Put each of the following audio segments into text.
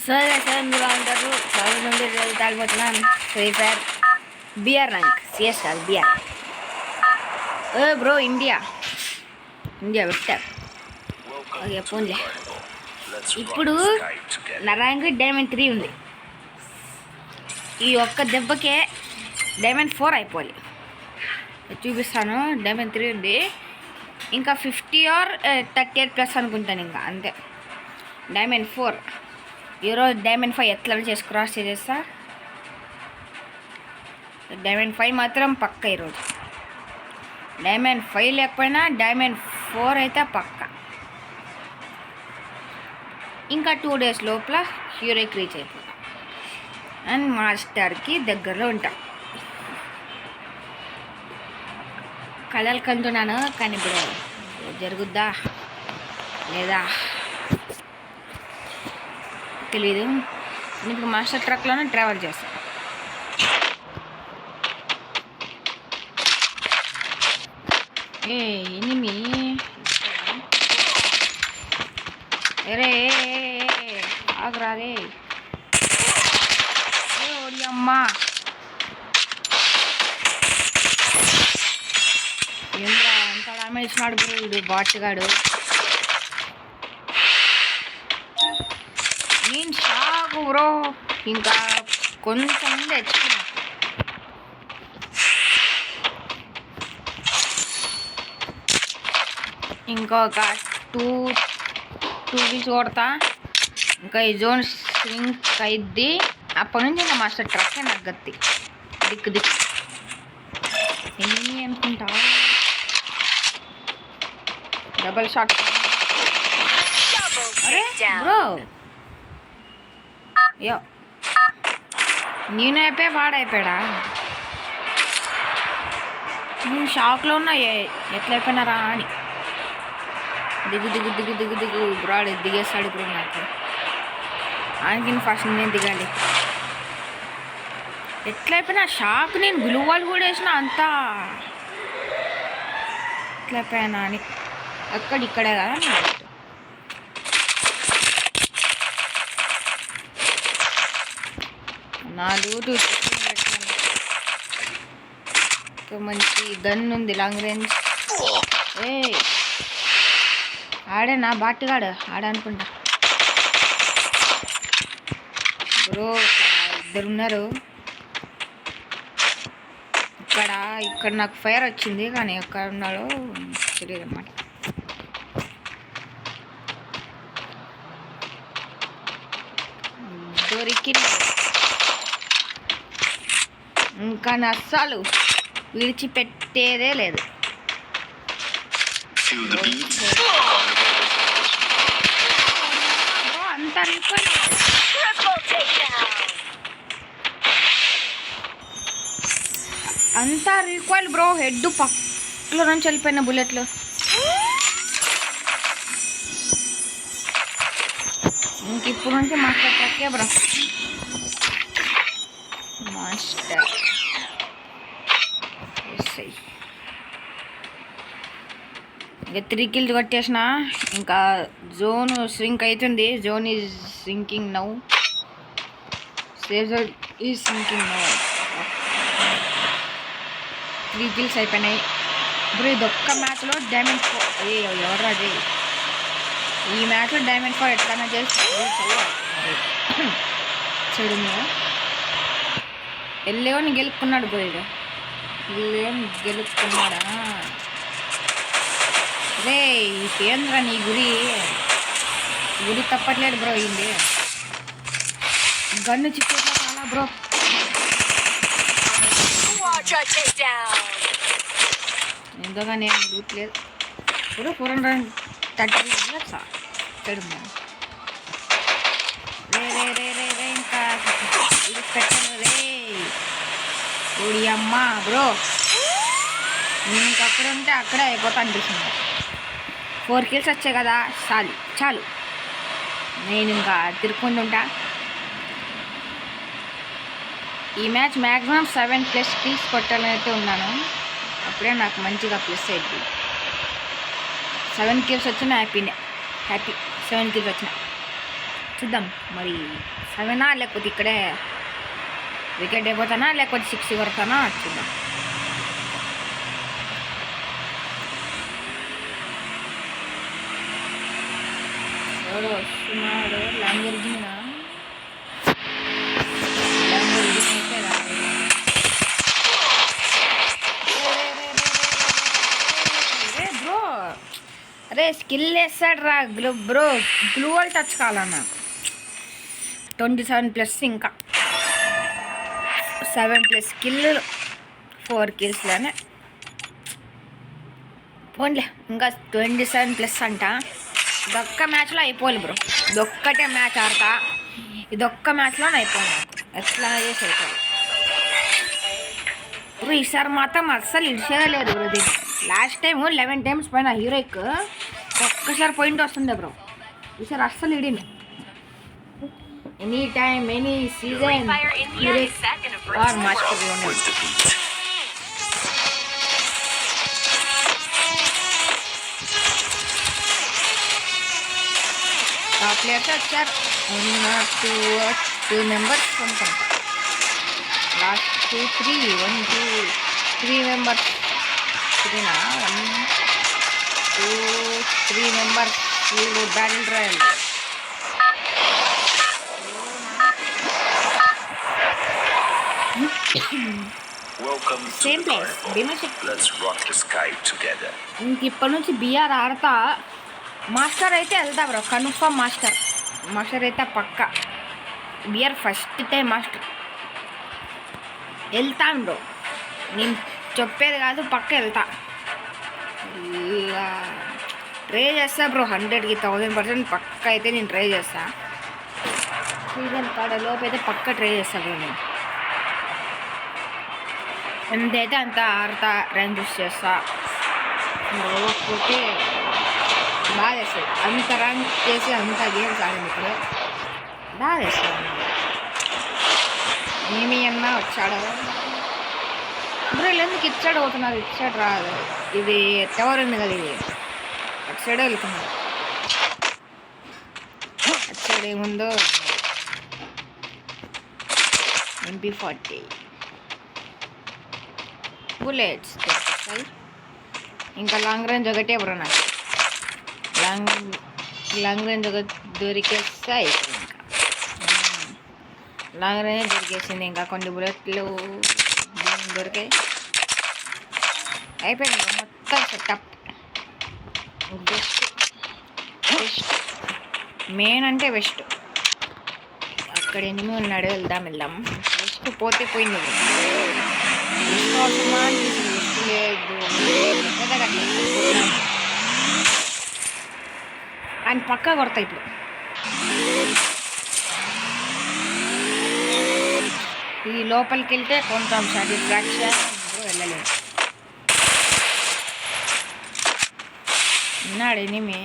సరే సార్ మీరు అంటారు చాలా మంది తాగిపోతున్నాను free fire BR rank CS కాదు బిఆర్ బ్రో ఇండియా పెట్టారు ఓకే ఫోన్లే ఇప్పుడు నా ర్యాంక్ డైమండ్ 3 ఉంది. ఈ ఒక్క దెబ్బకే డైమండ్ 4 అయిపోవాలి. చూపిస్తాను. డైమండ్ 3 ఉంది, ఇంకా 50 ఆర్ 38 ప్లస్ అనుకుంటాను, ఇంకా అంతే. డైమండ్ 4 ఈరోజు డైమండ్ 5 ఎట్లా క్రాస్ చేసేస్తా. డైమండ్ 5 మాత్రం పక్క. ఈరోజు డైమండ్ 5 లేకపోయినా డైమండ్ 4 అయితే పక్క. ఇంకా 2 డేస్ లోపల హీరోకి రీచ్ అయిపోతాం అండ్ మాస్టర్కి దగ్గరలో ఉంటాం. కలలు కంటున్నాను, కానీ ఇప్పుడు జరుగుద్దా లేదా తెలీదు. ఇప్పుడు మాస్టర్ ట్రక్లోనే ట్రావెల్ చేస్తాను. ఎనిమి అరే ఆగరాదే ఓడి అమ్మా. ఏంద్రా ఎంత డామేజ్ ఇచ్చినాడు బ్రో వీడు బాట్గాడు. నేను షాకు బ్రో. ఇంకా కొంచెం ముందు తెచ్చుకున్నా. ఇంకొక టూ వీక్స్ కొడతా. ఇంకా ఈ జోన్ సింక్ అయిద్ది. అప్పటి నుంచి ఇంకా మాస్టర్ ట్రక్కే నాకు గత్తి. దిక్కు ఎన్ని అనుకుంటా. Double shot. అరే బ్రో యో నేను అయిపోయా వాడైపోయాడా. నేను షాక్లో ఉన్నా ఎట్లా అయిపోయినారా అని. దిగు బ్రాడ్ దిగేస్తాడు ఇప్పుడు. నాకు ఆయనకి ఫస్ట్ నేను దిగాలి. ఎట్లయిపోయినా షాక్. నేను గ్లూవాల్ కూడా వేసిన అంతా ఎట్లయిపోయానా అని. ఇక్కడే కదా నా లూటు. మంచి గన్ ఉంది, లాంగ్ రేంజ్. ఆడే నా బాటిగాడు ఆడనుకుంటా బ్రో. ఇద్దరు ఉన్నారు ఇక్కడ నాకు ఫైర్ వచ్చింది, కానీ ఎక్కడ ఉన్నాడో తెలియదు అన్నమాట. దొరికి ఇంకా అస్సలు విడిచిపెట్టేదే లేదు. అంతా రీకాయిల్ బ్రో. హెడ్ పక్కలో నుంచి వెళ్ళిపోయిన బుల్లెట్లు. ఇంక ఇప్పుడు నుంచి మాస్టర్ ట్రక్కే బ్రో. మాస్టర్ ఇంకా 3 kills కొట్టేసిన. ఇంకా జోన్ సింక్ అవుతుంది. Zone is sinking now. Safe zone is sinking now. 3 kills అయిపోయినాయి బ్రో. ఇది ఒక్క మ్యాచ్లో డైమండ్ 4. ఎవరు అది ఈ మ్యాచ్లో డైమండ్ 4 ఎట్లన్నా చేసి చెడు వెళ్ళేవని గెలుపుకున్నాడు బ్రో. వెళ్ళేవని గెలుపుకున్నాడా రే. ఏంద్ర నీ గురి తప్పట్లేదు బ్రో. అయింది గన్ను చిక్కేట్లా చాలా బ్రో. ఎందుగా నేను లూట్ లేదు బ్రో. 430 చెడు రే. ఇంకా పెట్టను రే ఓడి అమ్మా బ్రో. నేను ఇంకక్కడ ఉంటే అక్కడే అయిపోతా అనిపిస్తుంది. 4 kills వచ్చాయి కదా, చాలు. నేను ఇంకా తిరుక్కుంటుంటా. ఈ మ్యాచ్ మ్యాక్సిమం 7+ kills కొట్టాలని అయితే ఉన్నాను. అప్పుడే నాకు మంచిగా ప్లస్ అయింది. 7 kills వచ్చినా హ్యాపీ. 7 kills వచ్చినా చూద్దాం మరి 7 లేకపోతే ఇక్కడే వికెట్ అయిపోతానా లేకపోతే 6 కొడతానా చూద్దాం. ఎవడో వస్తున్నాడు. లాంబోర్గినీ అయితే రాదు. బ్రో అరే స్కిల్ వేస్తాడు రా బ్రో. గ్లూవల్ టచ్ కావాలన్నా 27+ ఇంకా 7+ స్కిల్ 4 కిల్స్లోనే పోన్లే. ఇంకా 27+ అంట. ఇదొక్క మ్యాచ్లో అయిపోవాలి బ్రో. ఇదొక్కటే మ్యాచ్ ఆడతా. ఇదొక్క మ్యాచ్లోనే అయిపోయింది నాకు. ఎట్లా చేసి అయిపోయింది బ్రో. ఈసారి మాత్రం అస్సలు ఇడిచేదే లేదు బ్రో. దీన్ని లాస్ట్ టైం 11 టైమ్స్ పైన హీరోయిక్ ఒక్కసారి పాయింట్ వస్తుండే బ్రో. ఈసారి అస్సలు ఇడింది. Any time any season heroic or master players వచ్చారు. 2 మెంబర్స్ అనుకుంటా. లాస్ట్ 2 3 మెంబర్స్ 3 మెంబర్స్ వీళ్ళు బ్యాటిల్ రాయల్. సేమ్ ప్లేస్ ఇంక ఇప్పటి నుంచి బిఆర్ ఆడతా. మాస్టర్ అయితే వెళ్తా బ్రో. కన్ఫర్మ్ మాస్టర్ అయితే పక్క. బిఆర్ ఫస్ట్ టైం మాస్టర్ వెళ్తాను బ్రో. నేను చెప్పేది కాదు, పక్క వెళ్తా. ట్రై చేస్తా బ్రో. 100కి 1000% పక్క అయితే నేను ట్రై చేస్తా. సీజన్ పడలోపు అయితే పక్క ట్రై చేస్తా బ్రో. నేను ఎంతైతే అంత ఆడతా. ర్యాంక్ పుష్ చేస్తా. పోతే బాగా చేస్తుంది. అంత ర్యాంక్ చేసి అంత గేమ్స్ ఆడింది ఇప్పుడు బాగా చేస్తుంది. ఏమి అన్నా వచ్చాడు బ్రో. ఎందుకు ఇచ్చాడు అవుతున్నారు? ఇచ్చాడు రాదు. ఇది టవర్ ఉంది కదా, ఇది అటు సైడే వెళ్తున్నారు. అటు సైడ్ ఏముందో MP40 బుల్లెట్స్ ఇంకా లాంగ్ రేంజ్ ఒకటే బ్రో. నాకు లాంగ్ రేంజ్ ఒక దొరికేస్తాయి. ఇంకా లాంగ్ రేంజ్ దొరికేసింది. ఇంకా కొన్ని బుల్లెట్లు దొరికాయి. అయిపోయింది మొత్తం సెటప్. వెస్ట్ మెయిన్ అంటే వెస్ట్. అక్కడ ఎనిమి ఉన్నాడు. వెళ్దాం. వెస్ట్ పోతే పోయింది. వెస్ట్ అవసరమా? వెస్ట్ లేదు ఆయన పక్కా కొడతా. ఇప్పుడు ఈ లోపలికి వెళ్తే కొంచెం సాటిస్ఫాక్షన్. వెళ్ళలేదు. ఉన్నాడు ఎనిమి.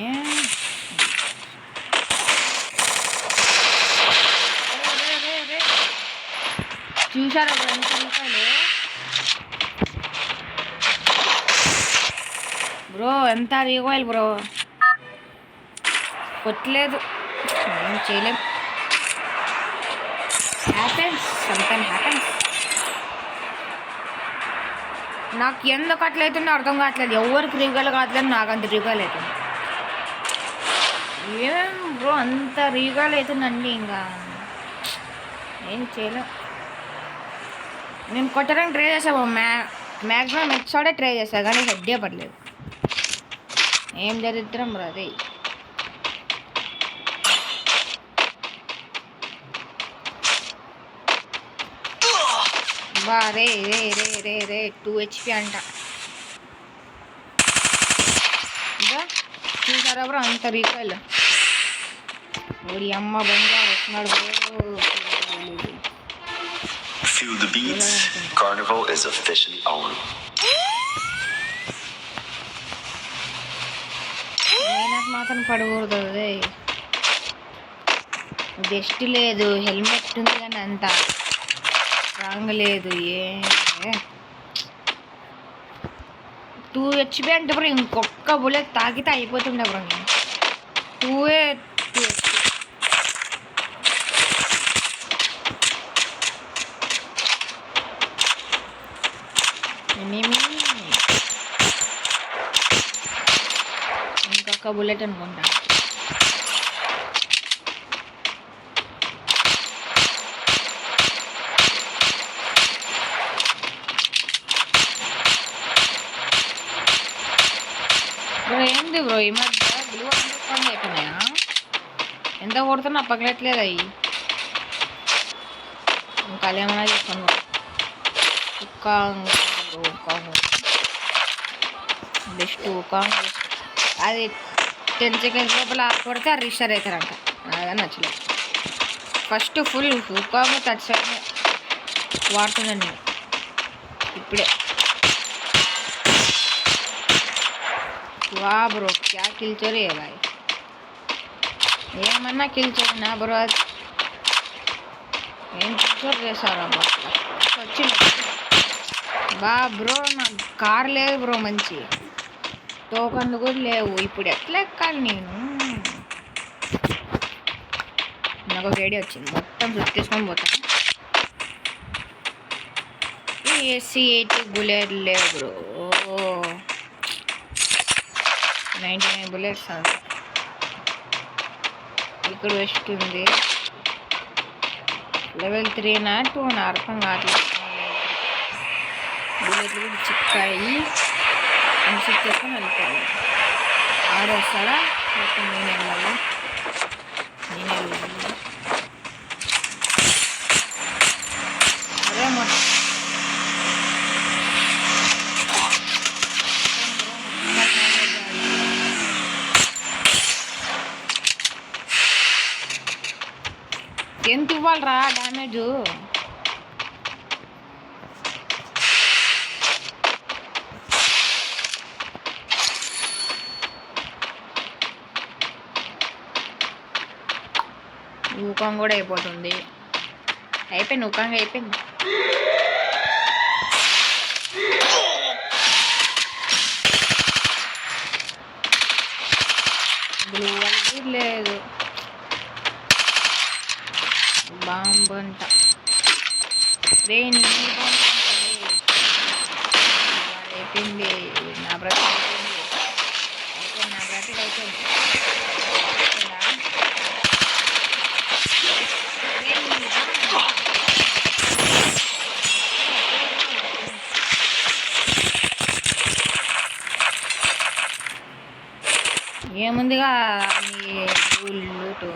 చూసారా బ్రో ఎంత రూపాయలు బ్రో? ఎంత రీగోయల్ బ్రో. కొట్టలేదు, ఏం చేయలేం. Happens, sometime happens. నాకు ఎందుకు అట్లయితుందో అర్థం కావట్లేదు. ఎవరికి రీగాలు కావట్లేదు, నాకు అంత రీగాలు అవుతుంది. ఏం బ్రో అంత రీగాలు అవుతుందండి. ఇంకా ఏం చేయలేం. నేను కొట్టడానికి ట్రై చేసా. మ్యాక్సిమం ఎక్సోడే ట్రై చేసా కానీ హెడ్డే పడలేదు. ఏం దరిద్రం బ్రో అదే. బా రే 2 HP అంట. ఇంకా చూసారా బ్రో అంత రీకాల్. ఓడి అమ్మ బంగారు వస్తున్నాడు bro. Feel the beats. Carnival is officially on. నాకు మాత్రం పడకూడదు. అదే బెస్ట్ లేదు, హెల్మెట్ ఉంది కానీ అంత స్ట్రాంగ్ లేదు. 2 HP అంటే బ్రో ఇంకొక బుల్లెట్ తాకితే అయిపోతుండే బ్రో. నేను 2 HP ఒక్క బుల్లెట్ అనుకుంటా. బ్రో ఏంది బ్రో ఈ మధ్య విలువ పని అయిపోయినాయా? ఎంత కొడుతున్నా పగలట్లేదు అవి. ఇంకా ఏమైనా చేస్తాను బెస్ట్ అది 10 seconds లోపల కొడితే అది రిజిస్టర్ అవుతారంట. అదే నచ్చలేదు. ఫస్ట్ ఫుల్ హుకాము 30 seconds వాడుతున్నాను నేను ఇప్పుడే. వా బ్రో క్యా కిల్ చోరీ है भाई. ఏమన్నా కిల్ చోరీనా బ్రో? అది ఏం కిల్ చోరీ చేశారా వచ్చింది బా బ్రో. నాకు కార్ లేదు బ్రో, మంచి టోకన్లు కూడా లేవు. ఇప్పుడు ఎట్లా ఎక్కాలి నేను? నాకు ఒక ఐడియా వచ్చింది, మొత్తం తీసుకొని పోతాను. AC-80 బుల్లెట్ లేవు బ్రో. 99 bullets ఇక్కడ వెస్ట్ ఉంది. level 3 నా 2 నా అర్థం కావట్లేదు. బుల్లెట్లు కూడా చిక్కాయి. ఇన్సిట్ చేసుకొని వెళ్తాను. ఆడొస్తాడా మొత్తం నేనే వెళ్ళాలి. అదే మొత్తం ఎంత ఇవ్వాలరా డ్యామేజు? ఊకం కూడా అయిపోతుంది. అయిపోయింది ఊకంగా అయిపోయింది. లేదు బాంబు అంట అయిపోయింది. నా బ్రతికి అయిపోయింది. ఏముందిగా లూటు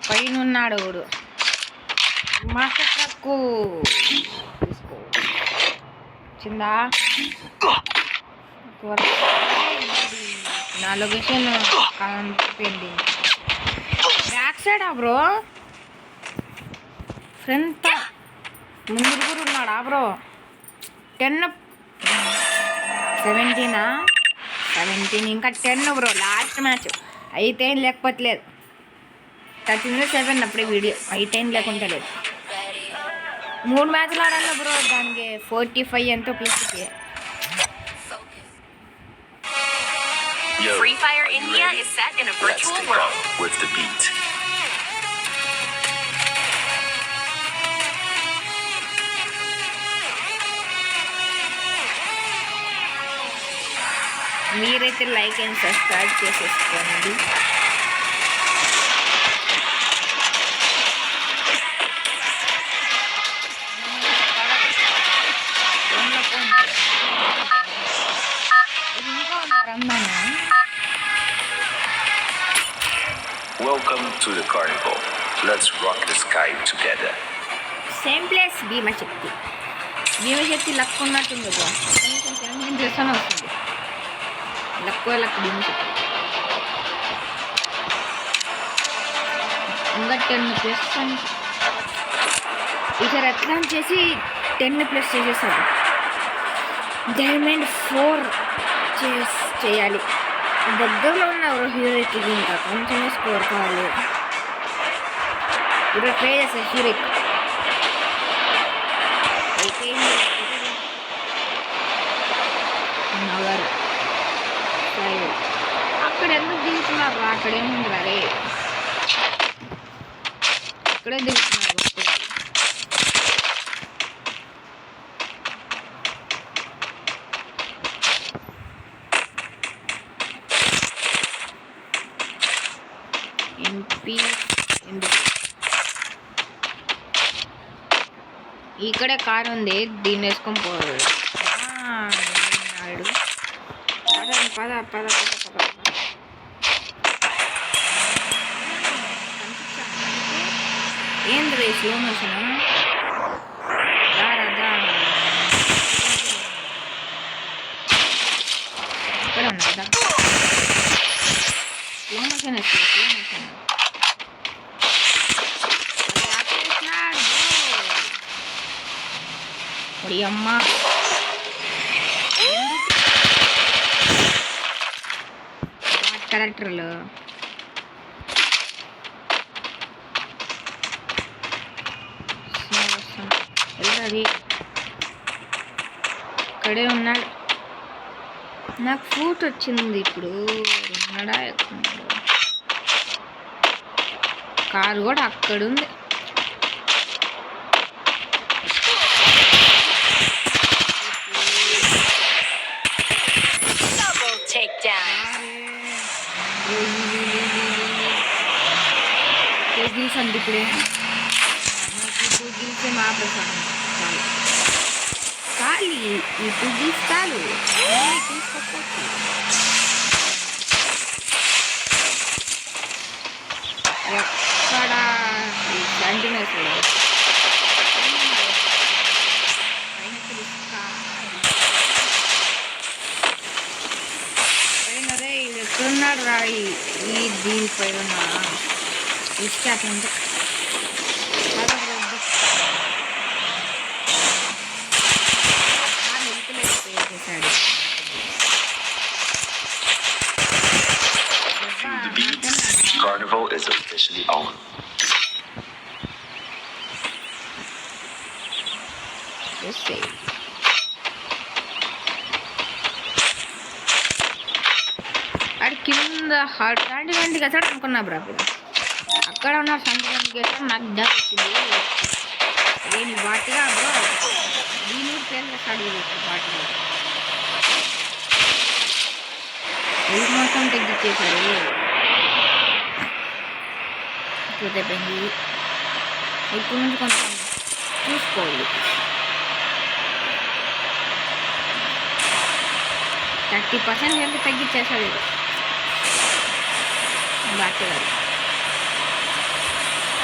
పైన ఉన్నాడు ఊడు మాస్టర్ ట్రక్కు వచ్చిందా? నా లొకేషన్ కనిపించింది. బ్యాక్ సైడా బ్రో? ఫ్రంట్ ముందు కూడా ఉన్నాడా బ్రో? 17 ఇంకా 10 బ్రో. లాస్ట్ మ్యాచ్ అయితే లేకపోతలేదు. 13-7 అప్పుడే వీడియో. అయితే లేకుంటే లేదు. 3 మ్యాచ్లు ఆడాలి బ్రో. దానికి 45 ఎంతో ప్లస్కి. Free Fire India is set in a virtual world with the beat. మీరైతే లైక్ అండ్ సబ్స్క్రైబ్ చేసేసుకోండి. Welcome to the carnival. Let's rock the sky together. Same place భీమశక్తి. భీమశక్తి లక్ ఉన్నట్టుంది బ్రో. కొంచెం చేస్తూనే వస్తుంది లక్ భీమశక్తి. ఇంకా 10+. ఇక్కడ ఎట్లా చేసి 10+ చేసేసాడు. డైమండ్ 4 చేయాలి. దగ్గరలో ఉన్న హీరోకి ఇంకా కొంచెమే స్కోర్ కావాలి. ఇప్పుడు ట్రై చేస్తా హీరోకి. అయితే అక్కడ ఎందుకు దిగుతున్నారు? అక్కడేముంది రే, అక్కడే దిగుతున్నారు. ఎంపీ ఇక్కడే కారు ఉంది, దీన్ని వేసుకొని పోవాలి. పద పద పద పద ఏంద్రీ స్లో మోషన్ రాదా ఇక్కడ ఉన్నదా స్లో మోషన్ స్లో మోషన్ అమ్మ క్యారెక్టర్లు అది ఇక్కడే ఉన్నాడు. నాకు ఫూట్ వచ్చింది. ఇప్పుడు ఉన్నాడా ఎక్కడున్నాడు? కారు కూడా అక్కడుంది. అండి ఇప్పుడే నాకు 2 గిల్సే మా ప్రసాదం చాలు. ఖాళీ ఈ 2 గిల్స్ చాలు. తీసుకోవచ్చు. ఎక్కడ కంటిన్యూస్ పైనరే ఇది ఎక్కడున్నాడు రా? ఈ దీనిపైన ఇష్టంటే Carnival is officially on. అది కింద అట్లాంటి గంటకి అసలు అనుకున్నా బ్రా. అక్కడ ఉన్న సంతకానికి వేసాం. నాకు డబ్బు వచ్చింది. నేను వాటిగా బ్రో దీని పేరు స్టార్ట్ చేస్తాను. వాటిగా ఇది మొత్తం తగ్గించేశారు. అయిపోయింది. ఇప్పుడు నుంచి కొంచెం చూసుకోవాలి. 30% ఎంత తగ్గించేశాడు బాగా.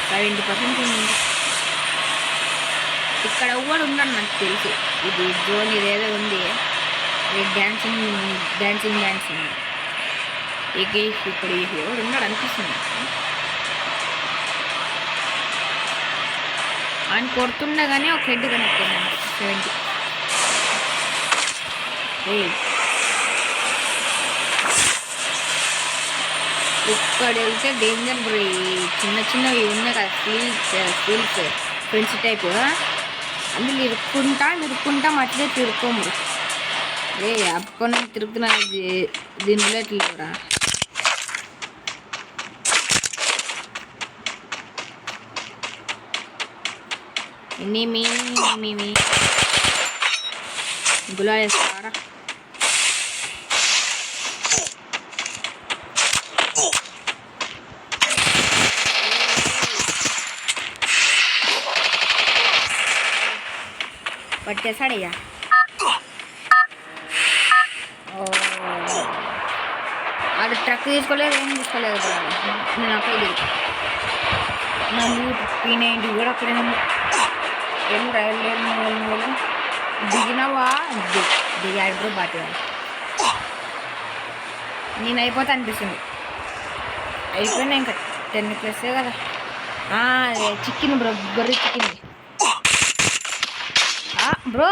70% ఉంది. ఇక్కడ ఎవడు ఉన్నాడు నాకు తెలిసి. ఇది జోన్ ఇదేదో ఉంది. ఇది డ్యాన్సింగ్ ఇక ఇక్కడ ఎవడు ఉన్నాడు అనిపిస్తుంది. ఆయన కొడుతుండగానే ఒక హెడ్ కనెక్ట్ అయ్యాను. 70. ఇక్కడ వెళ్తే డేంజర్ బ్రో. చిన్న చిన్నవి ఉన్నాయి కదా స్టీల్స్ ఫ్రెండ్స్ టైప్, అందులో ఇరుక్కుంటా మట్లే తిరుక్కోము. అప్పటి నుంచి తిరుగుతున్నా దీనిలో ఎట్లా మీ గులా వేస్తారా? పట్టేసాడయ్యా. అది ట్రక్ తీసుకోలేదు, ఏం తీసుకోలేదు. నేను అక్కడ నా P90 కూడా అక్కడే ఏం రైలు దిగినావా? దిగాడు బ్రో బాటి. నేను అయిపోతా అనిపిస్తుంది. అయిపోయినా ఇంకా 10+ కదా. చికెన్ బ్రో, గొర్రె చికెన్ బ్రో.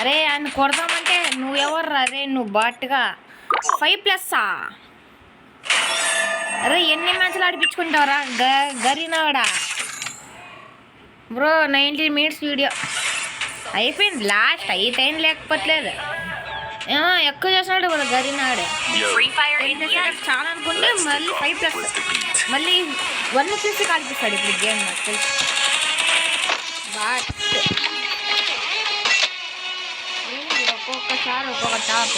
అరే ఆయన కొడదామంటే నువ్వెవరు? అరే నువ్వు బాట్గా 5+. అరే ఎన్ని మ్యాచ్లు ఆడిపించుకుంటావురా గరినాడా బ్రో? 90 minutes వీడియో అయిపోయింది. లాస్ట్ అయిపోయింది లేకపోలేదు. ఎక్కువ చేస్తున్నాడు బ్రో గరినాడు. చాలా అనుకుంటే మళ్ళీ 5+, మళ్ళీ 1+ కాల్పిస్తాడు ఇప్పుడు గేమ్. నాకు తెలుసు. బట్ ఒక్కొక్కసారి ఒక్కొక్క టాప్.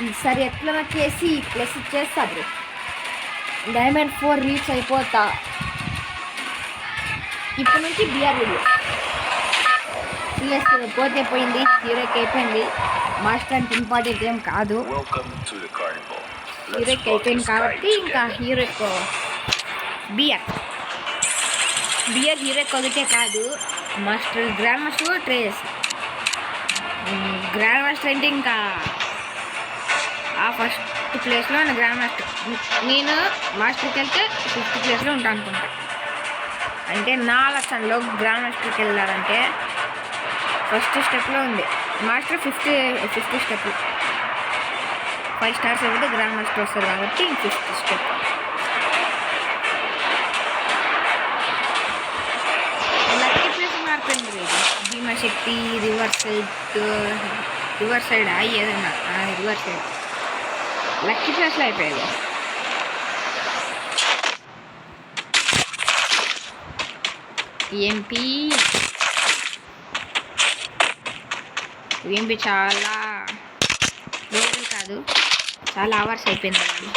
ఈసారి ఎట్లా చేసి ప్లస్ ఇచ్చేస్తా బ్రో. డైమండ్ 4 రీచ్ అయిపోతా. ఇప్పటి నుంచి బిఆర్ వీడియో సిఎస్ పోతే పోయింది, హీరోకి అయిపోయింది. మాస్టర్ అంటే ఇంపార్టెంట్ ఏం కాదు, Welcome to the carnival. Let's హీరోకి rock the అయిపోయింది sky కాబట్టి ఇంకా together. హీరోకి బిఆర్ హీరోకి ఒకటే కాదు, మాస్టర్ గ్రాండ్ మాస్టర్ కూడా ట్రై చేస్తాను. గ్రాండ్ మాస్టర్ అంటే ఇంకా ఆ ఫస్ట్ ప్లేస్లో నా గ్రాండ్ మాస్టర్. నేను మాస్టర్కి వెళ్తే 5th ప్లేస్లో ఉంటాను అనుకుంటా. అంటే నా ఆలోచనలో గ్రాండ్ మాస్టర్కి వెళ్ళాలంటే ఫస్ట్ స్టెప్లో ఉంది, మాస్టర్ ఫిఫ్త్ స్టెప్. 5 స్టార్స్ అయితే గ్రాండ్ మాస్టర్ వస్తారు కాబట్టి 5th స్టెప్. లక్కీ ప్లేస్ మారిపోయింది ఇది. భీమాశక్తి రివర్ సైడ్ ఏదన్నా రివర్ సైడ్ లక్కీ ప్లేస్లో అయిపోయేది. ఎంపీ చాలా రోజులు కాదు, చాలా అవర్స్ అయిపోయింది అది.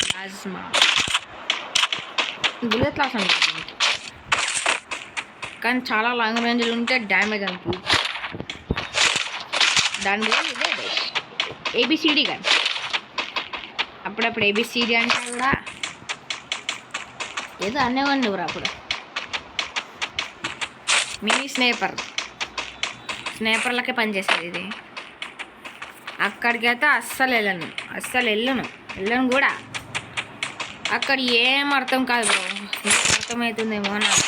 ప్లాజ్మా బుల్లెట్ లాస్ అనుకుంటుంది, కానీ చాలా లాంగ్ రేంజ్లు ఉంటే డ్యామేజ్ అనుకో. దాని గురించి ఇదే బెస్ట్. ఏబిసిడి కానీ అప్పుడప్పుడు ఏబిసిడి అంటే కూడా ఏదో అనేవాడిని ఎవరు అప్పుడు. మినీ స్నేపర్లకే పనిచేసేది ఇది. అక్కడికైతే అస్సలు వెళ్ళను కూడా. అక్కడ ఏం అర్థం కాదు బ్రో, నీకు అర్థమవుతుందేమో, నాకు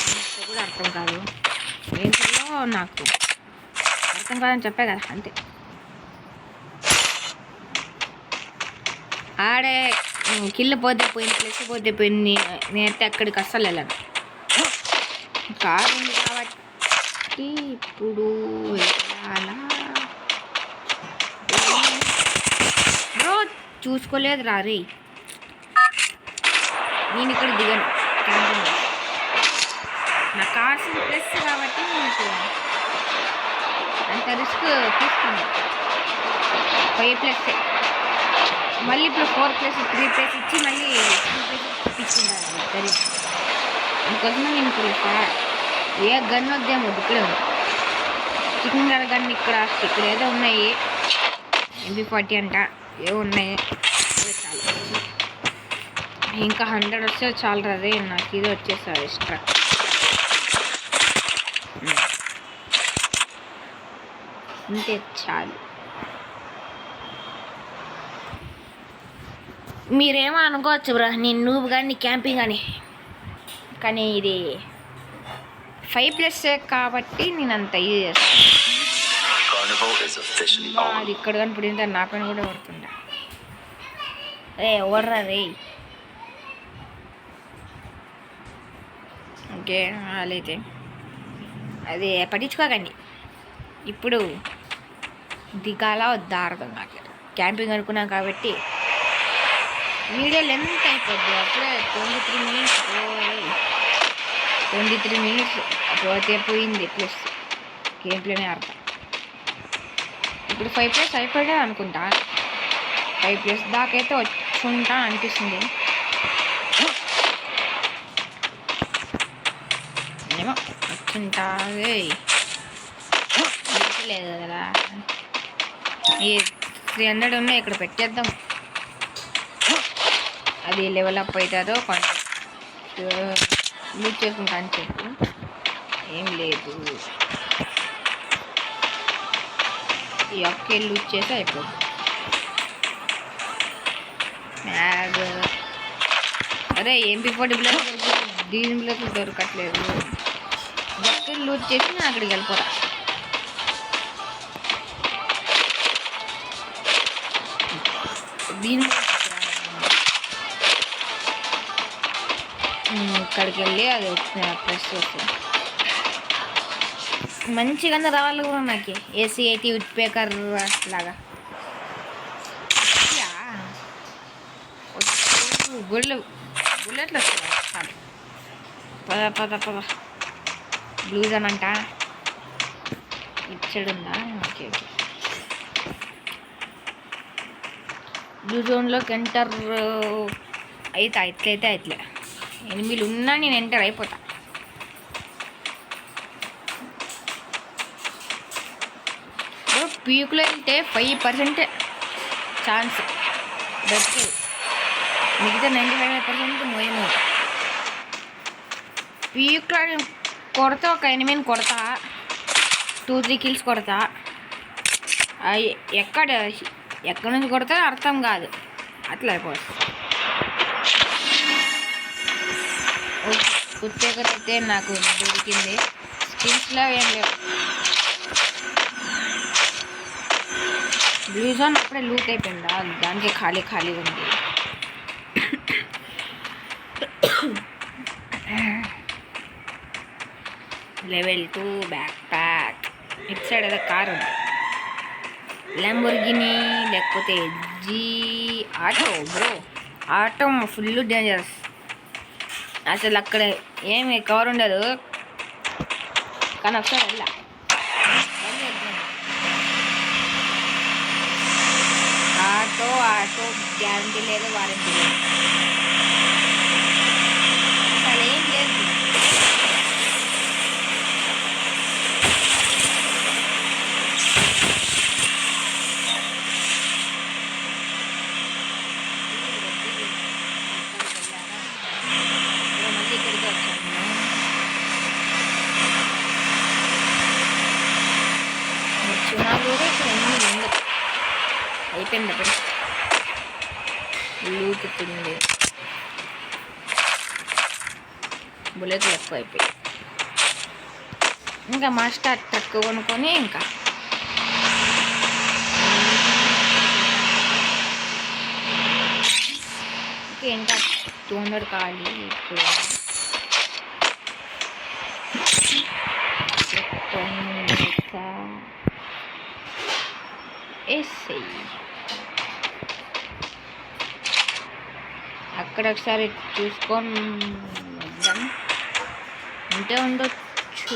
కూడా అర్థం కాదు. ఏంటో నాకు అర్థం కాదని చెప్పే కదా, అంతే. ఆడే కిల్లు పోతే పోయింది, ప్లస్ పోతే పోయింది. నేనైతే అక్కడికి అస్సలు వెళ్ళను. కారు ఉంది కాబట్టి ఇప్పుడు వెళ్ళాలా బ్రో, చూసుకోలేదు రా రే. నేను ఇక్కడ దిగను, నా కార్స్ ప్లస్ కాబట్టి నేను అంత రిస్క్ తీసుకున్నాను. 5+ మళ్ళీ ఇప్పుడు 4+, 3+ ఇచ్చి మళ్ళీ 2+ ఇచ్చింది సరే. అందుకోసమే నేను ఇప్పుడు ఏ గన్ వద్దేమో ఇక్కడే ఉంది. చికెన్ గన్ ఇక్కడ ఏదో ఉన్నాయి, MP40 అంట ఏవో ఉన్నాయి. చాలు, ఇంకా 100 వస్తే చాలు రే, నాకు ఇది వచ్చేస్తుంది ఎక్స్ట్రా. అంతే చాలు. మీరేమో అనుకోవచ్చు బ్రా, నేను నూబ్ కానీ క్యాంపింగ్ కానీ ఇది 5+ కాబట్టి నేను అంత ఇది చేస్తాను. అది ఇక్కడ కనిపడింది, నా పైన కూడా పడుతుండే. ఎవర్రా రే. ఓకే అలాయితే అది పట్టించుకోకండి. ఇప్పుడు దిగాల వద్దా అర్థం నాకు. క్యాంపింగ్ అనుకున్నాం కాబట్టి వీడియో లెంత్ అయిపోద్ది. అప్పుడే 23 మినిట్స్ పోతే పోయింది. ప్లస్ గేమ్ ప్లేనే అర్థం. ఇప్పుడు 5+ అయిపోయా అనుకుంటా. 5+ దాకైతే వచ్చుంటా అనిపిస్తుంది. ఏమో వచ్చుంటా లేదు కదా. ఈ 300 ఉన్నాయి, ఇక్కడ పెట్టేద్దాం. అది లెవెల్ అప్ అవుతుందో కొంచెం లూట్ చేసుకుంటా అని చెప్పు. ఏం లేదు, ఈ ఒకే లూట్ చేసి అయిపోతుంది. మ్యాగ్ అరే MP40 బ్లడ్ దీని బ్లడ్ దొరకట్లేదు. ఒకే లూట్ చేసి నేను అక్కడికి వెళ్ళిపోతా. దీని ఇక్కడికి వెళ్ళి అది ప్రెస్ చేస్తాను. మంచిగా రావాలి కూడా నాకు. AC80 వుడ్ పేకర్ లాగా బుల్లెట్లు వస్తాయి. పద బ్లూజన్ అంట ఇచ్చాడుందా. ఓకే బ్లూ జోన్లోకి ఎంటర్ అయితే ఇట్లయితే ఇట్లే ఎనిమిది ఉన్నా నేను ఎంటర్ అయిపోతా. పీకులో వెళ్తే 5% ఛాన్స్ దొరికేది, మిగతా 95% మోయము. పీకులో కొడతా, ఒక ఎనిమిదిని కొడతా, 2-3 కిల్స్ కొడతా. ఎక్కడి నుంచి కొడతా అర్థం కాదు, అట్లా అయిపోతుంది. ప్రత్యేకత అయితే నాకు దొరికింది, స్కిల్స్లో ఏం లేవు. బ్లూ జోన్ అప్పుడే లూట్ అయిపోయిందా, దానికి ఖాళీ ఉంది. Level 2 back pack. ఇటు సైడ్ ఏదో కార్ ఉంది, ల్యాంబోర్గిని లేకపోతే జీ auto. Bro auto full dangerous, అసలు అక్కడ ఏమి కవర్ ఉండదు. కానీ ఒకసారి వెళ్ళా, ఆటో గ్యారంటీ లేదు, వారంటీ లేదు, అసలు ఏం లేదు. మళ్ళీ ఇక్కడికి వచ్చాను. వచ్చినా కూడా ఇక్కడ ఎన్ని ఉంది, అయిపోయింది అప్పుడు లూకుతుంది. బుల్లెట్లు ఎక్కువ అయిపోయి ఇంకా మాస్టర్ ట్రక్ కొనుక్కొని ఇంకా ఇంకా 200 కావాలి. ఇప్పుడు అక్కడ ఒకసారి చూసుకొని వద్దాం, ఉంటే ఉండొచ్చు.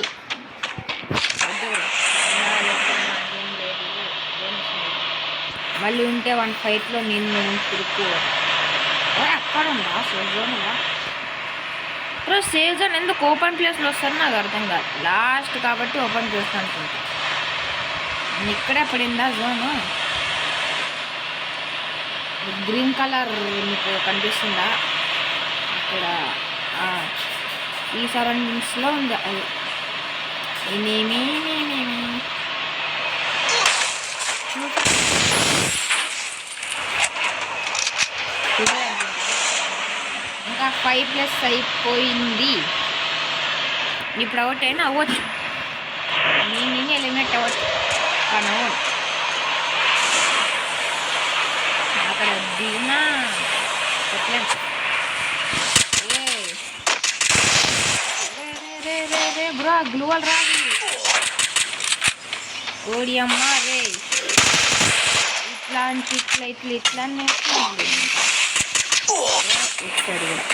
మళ్ళీ ఉంటే 1 ఫైట్లో నేను తిరుక్కు. అక్కడ ఉందా సేఫ్ జోన్? ఇప్పుడు సేఫ్ జోన్ ఎందుకు ఓపెన్ ప్లేస్లో వస్తారో నాకు అర్థం కాదు. లాస్ట్ కాబట్టి ఓపెన్ చేస్తా అనుకుంటా. ఇక్కడే పడిందా జోను? గ్రీన్ కలర్ మీకు కనిపిస్తుందా ఇక్కడ? ఈ సరౌండింగ్స్లో ఉంది అది. ఇంకా 5+ అయిపోయింది. ఇప్పుడు అవుట్ అయినా అవ్వచ్చు, నేను ఎలిమినేట్ అవ్వచ్చు. కానీ అక్కడ దిగినా చెప్పలేం. బ్రో గ్లూవల్ రాదు, ఓడి అమ్మ రే. ఇట్లా ఇచ్చాడు కూడా.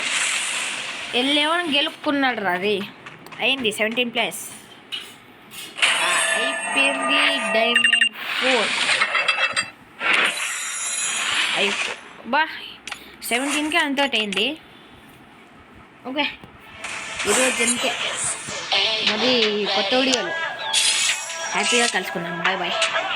వెళ్ళేవాడు గెలుపుకున్నాడు రా. అది అయింది 17+. అయిపోయింది డైమండ్ 4 బా 17కే అంతటి అయింది. ఓకే, ఈరోజు అంతే. మరి కొత్త వీడియోలు హ్యాపీగా కలుసుకున్నాం. Bye bye.